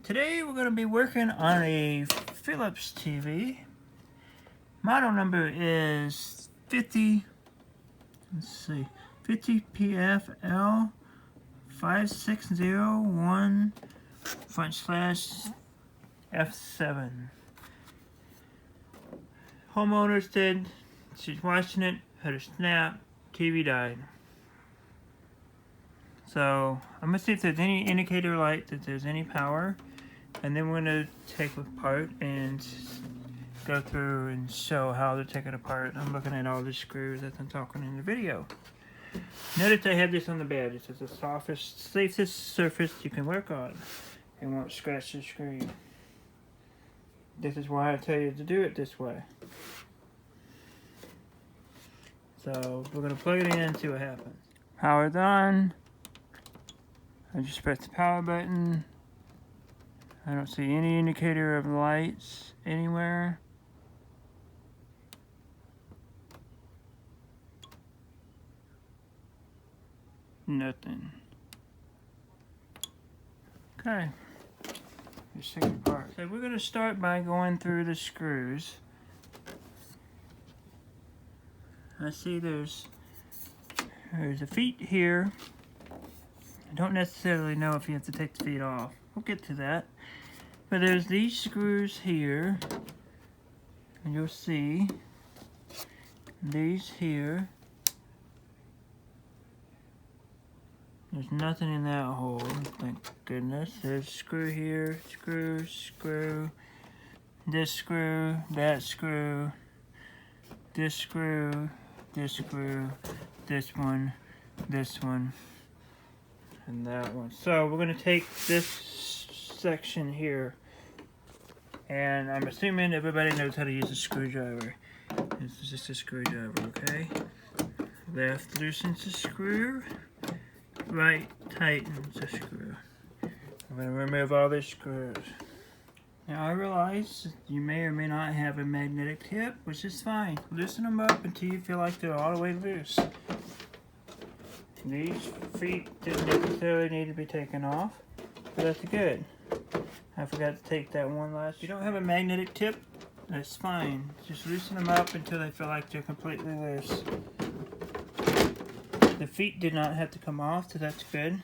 Today we're going to be working on a Phillips TV. Model number is 50pfl5601 /F7. Homeowner said she's watching it, had a snap, TV died. So I'm going to see if there's any indicator light that there's any power, and then we're going to take it apart and go through and show how to take it apart. I'm looking at all the screws as I'm talking in the video. Notice I have this on the bed. This is the softest, safest surface you can work on. It won't scratch the screen. This is why I tell you to do it this way. So we're going to plug it in and see what happens. Power's on. I just press the power button. I don't see any indicator of lights anywhere. Nothing. Okay. Just take it apart. So we're going to start by going through the screws. I see there's a feet here. I don't necessarily know if you have to take the feet off. We'll get to that. But there's these screws here. And you'll see these here. There's nothing in that hole, thank goodness. There's a screw here, screw, screw, this screw, that screw, this screw, this screw, this one, and that one. So we're going to take this section here, and I'm assuming everybody knows how to use a screwdriver. This is just a screwdriver, okay? Left loosens the screw. Right tightens the screw. I'm going to remove all these screws. Now I realize you may or may not have a magnetic tip, which is fine. Loosen them up until you feel like they're all the way loose. These feet didn't necessarily need to be taken off, but that's good. I forgot to take that one last. If you don't have a magnetic tip, that's fine. Just loosen them up until they feel like they're completely loose. The feet did not have to come off, so that's good.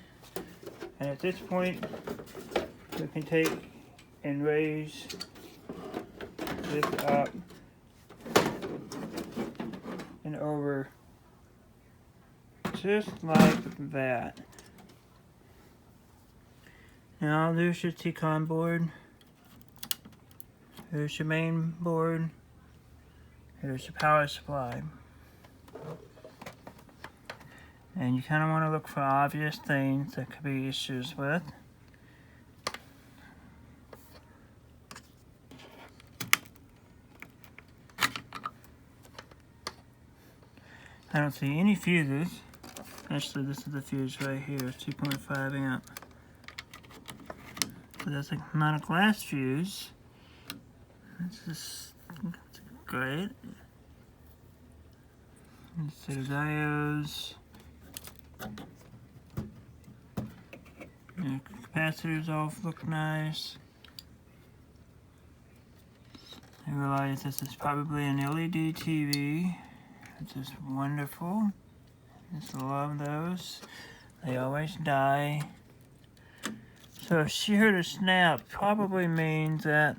And at this point, we can take and raise this up and over, just like that. Now there's your T-con board. There's your main board. There's your power supply. And you kind of want to look for obvious things that could be issues with. I don't see any fuses. Actually, this is the fuse right here, 2.5 amp. So that's not a glass fuse. This is great. Let's see the diodes. The capacitors all look nice. I realize this is probably an LED TV, which is wonderful. Just love those. They always die. So if she heard a snap, probably means that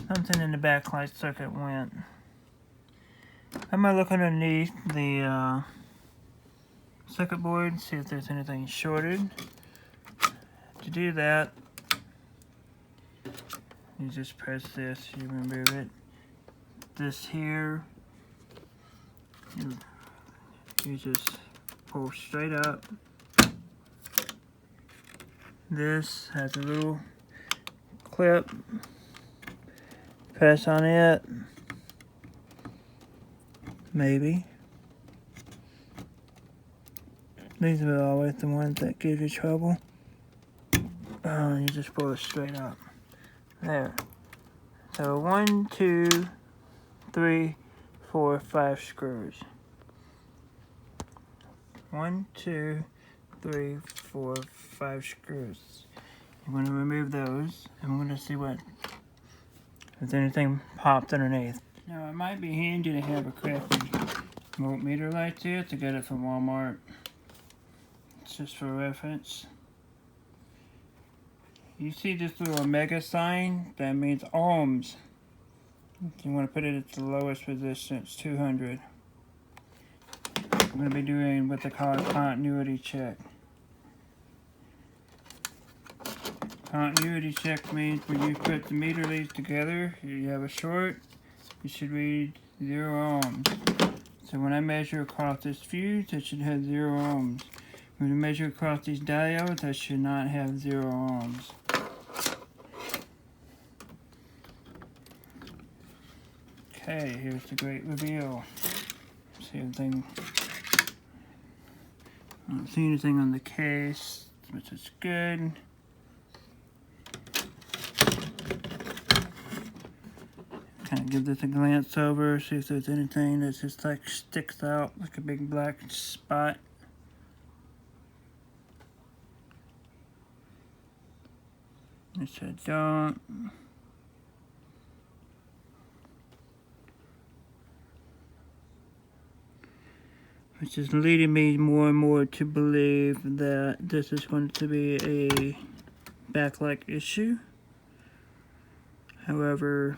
something in the backlight circuit went. I'm gonna look underneath the circuit board, see if there's anything shorted. To do that, you just press this, you remove it. This here, you just pull straight up. This has a little clip. Press on it. Maybe. These are always the ones that give you trouble. You just pull it straight up. There. So 1, 2, 3, 4, 5 screws. 1, 2, 3, 4, 5 screws. I'm going to remove those, and we're going to see if there's anything popped underneath. Now it might be handy to have a crappy voltmeter like this. I got it from Walmart. It's just for reference. You see this little omega sign? That means ohms. You want to put it at the lowest resistance, 200. I'm going to be doing what they call a continuity check. Continuity check means when you put the meter leads together, you have a short, you should read 0 ohms. So when I measure across this fuse, it should have 0 ohms. When I measure across these diodes, I should not have 0 ohms. Okay, here's the great reveal. See anything? I don't see anything on the case, which is good. Kind of give this a glance over, see if there's anything that just like sticks out like a big black spot. Which I don't. Which is leading me more and more to believe that this is going to be a backlight issue. However,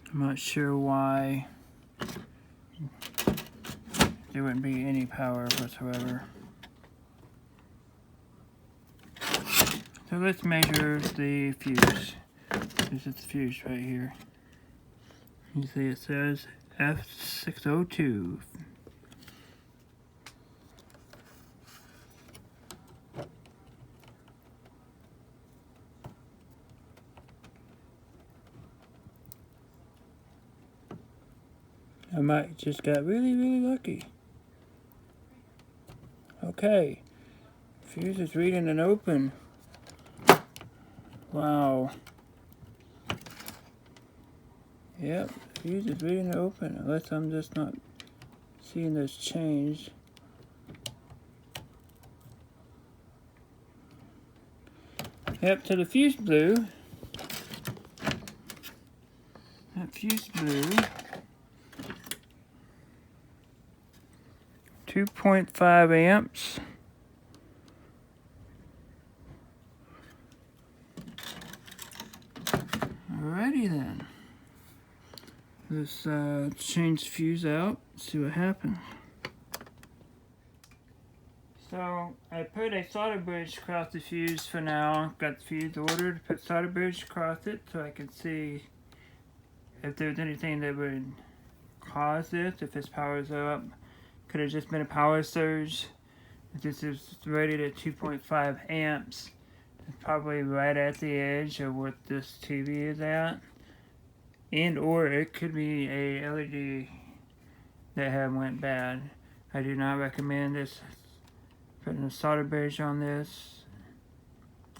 I'm not sure why there wouldn't be any power whatsoever. So let's measure the fuse. This is the fuse right here. You see it says F602. I might just got really lucky. Okay, fuse is reading and open. Wow. Yep, fuse is reading and open, unless I'm just not seeing this change. Yep, so the fuse blew. That fuse blew. 2.5 amps. Alrighty then. Let's change the fuse out, see what happens. So I put a solder bridge across the fuse for now. Got the fuse ordered, put solder bridge across it so I can see if there's anything that would cause this, if this powers up. Could have just been a power surge. This is rated at 2.5 amps. It's probably right at the edge of what this TV is at. And or it could be a LED that went bad. I do not recommend this. Putting a solder bridge on this.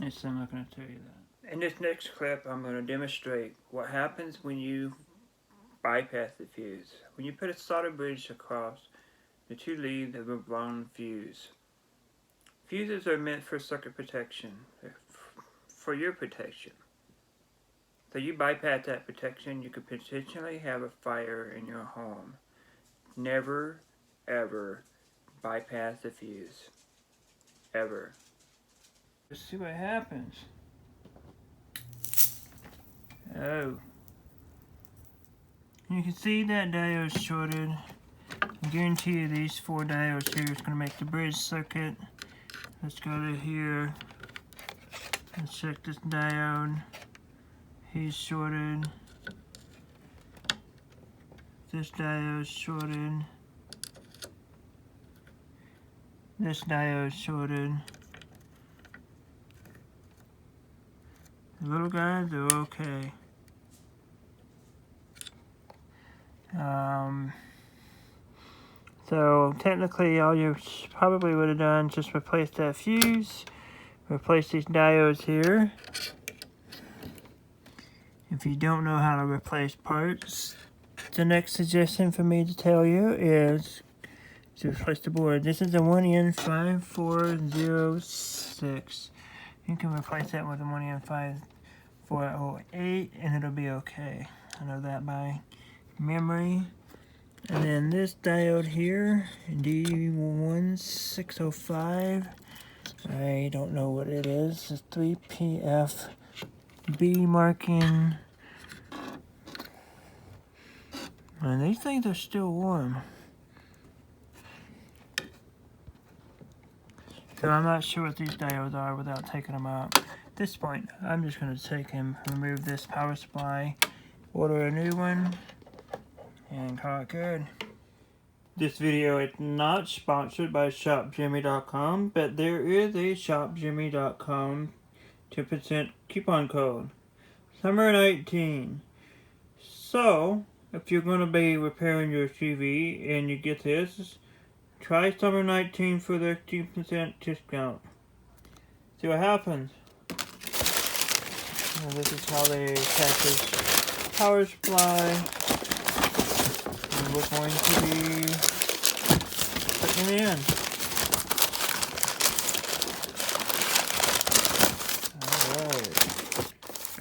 So I'm not going to tell you that. In this next clip, I'm going to demonstrate what happens when you bypass the fuse. When you put a solder bridge across the two leads of a blown fuse. Fuses are meant for circuit protection, for your protection. So you bypass that protection, you could potentially have a fire in your home. Never, ever bypass the fuse. Ever. Let's see what happens. Oh. You can see that diode shorted. I guarantee you these 4 diodes here is going to make the bridge circuit. Let's go to here. Let's check this diode. He's shorted. This diode shorted. This diode shorted. The little guys are okay. So technically all you probably would have done is just replace that fuse, replace these diodes here. If you don't know how to replace parts, the next suggestion for me to tell you is to replace the board. This is a 1N5406. You can replace that with ammonium 5408 and it'll be okay. I know that by memory. And then this diode here, D1605, I don't know what it is. It's 3pfb marking. And these things are still warm. So I'm not sure what these diodes are without taking them out. At this point, I'm just going to take and remove this power supply, order a new one, and call it good. This video is not sponsored by ShopJimmy.com, but there is a ShopJimmy.com 2% coupon code. Summer 19. So, if you're going to be repairing your TV and you get this, try Summer 19 for the 2% discount. See what happens. And this is how they package power supply. And we're going to be putting it in.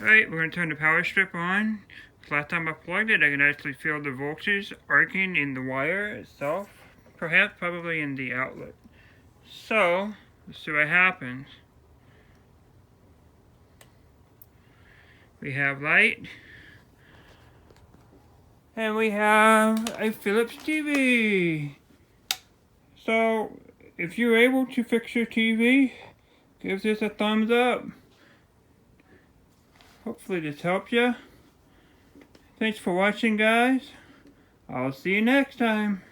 Alright, we're going to turn the power strip on. Last time I plugged it, I can actually feel the voltage arcing in the wire itself. Perhaps probably in the outlet. So, let's see what happens. We have light. And we have a Phillips TV. So, if you're able to fix your TV, give this a thumbs up. Hopefully this helped you. Thanks for watching, guys. I'll see you next time.